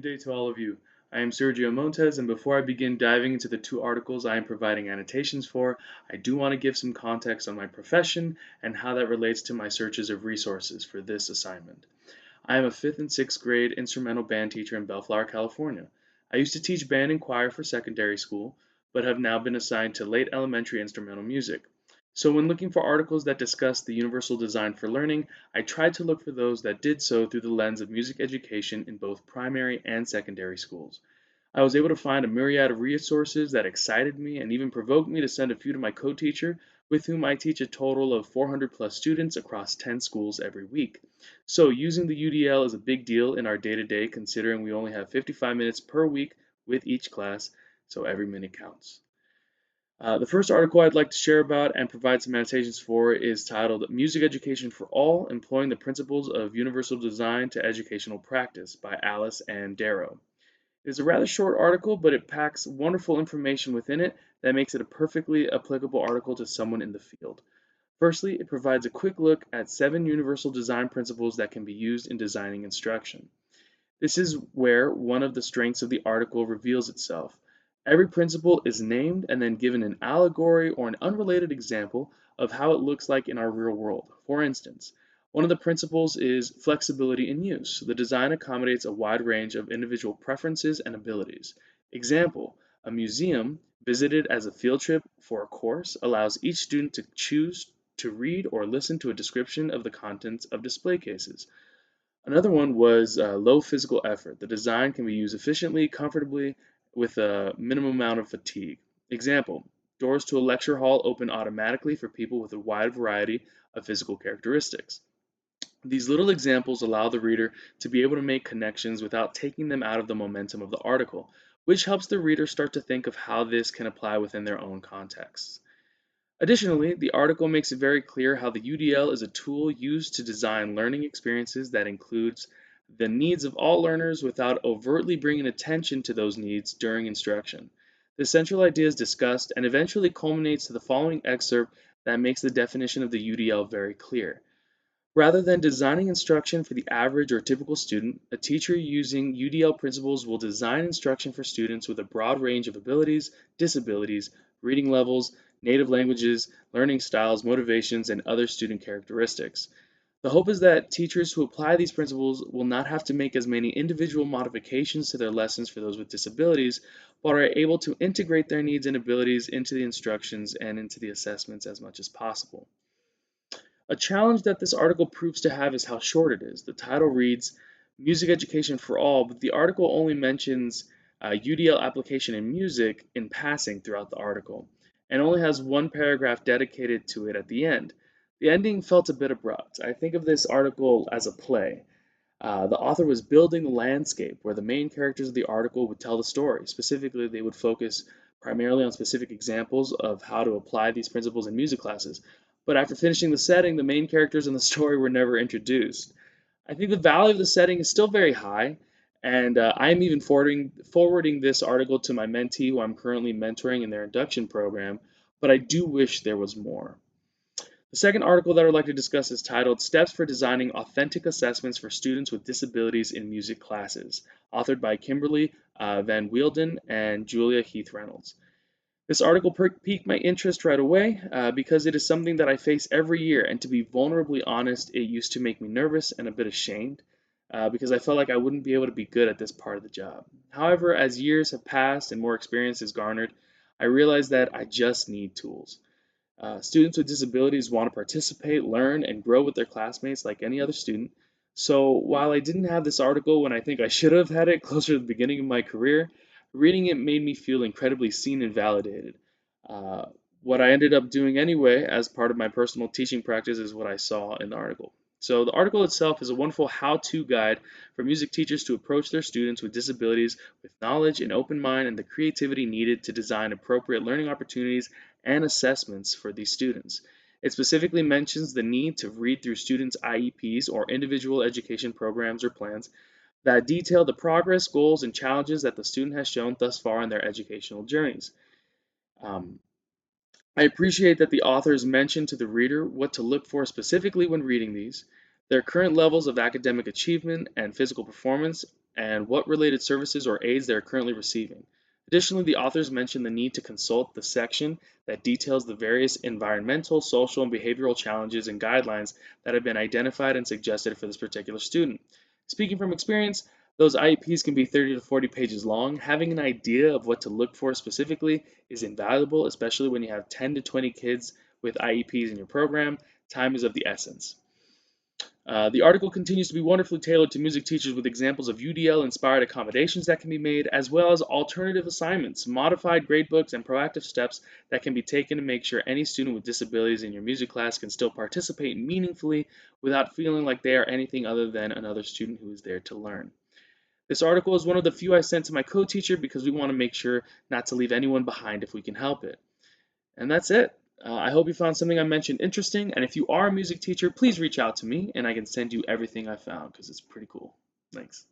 Good day to all of you. I am S.Montes, and before I begin diving into the two articles I am providing annotations for, I do want to give some context on my profession and how that relates to my searches of resources for this assignment. I am a 5th and 6th grade instrumental band teacher in Bellflower, California. I used to teach band and choir for secondary school, but have now been assigned to late elementary instrumental music. So when looking for articles that discuss the universal design for learning, I tried to look for those that did so through the lens of music education in both primary and secondary schools. I was able to find a myriad of resources that excited me and even provoked me to send a few to my co-teacher, with whom I teach a total of 400 plus students across 10 schools every week. So using the UDL is a big deal in our day-to-day, considering we only have 55 minutes per week with each class, so every minute counts. The first article I'd like to share about and provide some annotations for is titled Music Education for All, Employing the Principles of Universal Design to Educational Practice by Alice and Darrow. It is a rather short article, but it packs wonderful information within it that makes it a perfectly applicable article to someone in the field. Firstly, it provides a quick look at 7 universal design principles that can be used in designing instruction. This is where one of the strengths of the article reveals itself. Every principle is named and then given an allegory or an unrelated example of how it looks like in our real world. For instance, one of the principles is flexibility in use. The design accommodates a wide range of individual preferences and abilities. Example, a museum visited as a field trip for a course allows each student to choose to read or listen to a description of the contents of display cases. Another one was low physical effort. The design can be used efficiently, comfortably, with a minimum amount of fatigue. Example, doors to a lecture hall open automatically for people with a wide variety of physical characteristics. These little examples allow the reader to be able to make connections without taking them out of the momentum of the article, which helps the reader start to think of how this can apply within their own contexts. Additionally, the article makes it very clear how the UDL is a tool used to design learning experiences that includes the needs of all learners without overtly bringing attention to those needs during instruction. The central idea is discussed and eventually culminates to the following excerpt that makes the definition of the UDL very clear. Rather than designing instruction for the average or typical student, a teacher using UDL principles will design instruction for students with a broad range of abilities, disabilities, reading levels, native languages, learning styles, motivations, and other student characteristics. The hope is that teachers who apply these principles will not have to make as many individual modifications to their lessons for those with disabilities, but are able to integrate their needs and abilities into the instructions and into the assessments as much as possible. A challenge that this article proves to have is how short it is. The title reads Music Education for All, but the article only mentions UDL application in music in passing throughout the article, and only has one paragraph dedicated to it at the end. The ending felt a bit abrupt. I think of this article as a play. The author was building the landscape where the main characters of the article would tell the story. Specifically, they would focus primarily on specific examples of how to apply these principles in music classes. But after finishing the setting, the main characters in the story were never introduced. I think the value of the setting is still very high, and I am even forwarding this article to my mentee who I'm currently mentoring in their induction program, but I do wish there was more. The second article that I would like to discuss is titled Steps for Designing Authentic Assessments for Students with Disabilities in Music Classes, authored by Kimberly Van Wielden and Julia Heath Reynolds. This article piqued my interest right away because it is something that I face every year, and to be vulnerably honest, it used to make me nervous and a bit ashamed because I felt like I wouldn't be able to be good at this part of the job. However, as years have passed and more experience is garnered, I realized that I just need tools. Students with disabilities want to participate, learn, and grow with their classmates like any other student. So while I didn't have this article when I think I should have had it closer to the beginning of my career, reading it made me feel incredibly seen and validated. Uh, what I ended up doing anyway, as part of my personal teaching practice, is what I saw in the article. So the article itself is a wonderful how-to guide for music teachers to approach their students with disabilities with knowledge, an open mind, and the creativity needed to design appropriate learning opportunities and assessments for these students. It specifically mentions the need to read through students' IEPs or individual education programs or plans that detail the progress, goals, and challenges that the student has shown thus far in their educational journeys. Um, I appreciate that the authors mention to the reader what to look for specifically when reading these, their current levels of academic achievement and physical performance, and what related services or aids they are currently receiving. Additionally, the authors mention the need to consult the section that details the various environmental, social, and behavioral challenges and guidelines that have been identified and suggested for this particular student. Speaking from experience, those IEPs can be 30 to 40 pages long. Having an idea of what to look for specifically is invaluable, especially when you have 10 to 20 kids with IEPs in your program. Time is of the essence. The article continues to be wonderfully tailored to music teachers with examples of UDL-inspired accommodations that can be made, as well as alternative assignments, modified gradebooks, and proactive steps that can be taken to make sure any student with disabilities in your music class can still participate meaningfully without feeling like they are anything other than another student who is there to learn. This article is one of the few I sent to my co-teacher because we want to make sure not to leave anyone behind if we can help it. And that's it. I hope you found something I mentioned interesting, and if you are a music teacher, please reach out to me and I can send you everything I found because it's pretty cool. Thanks.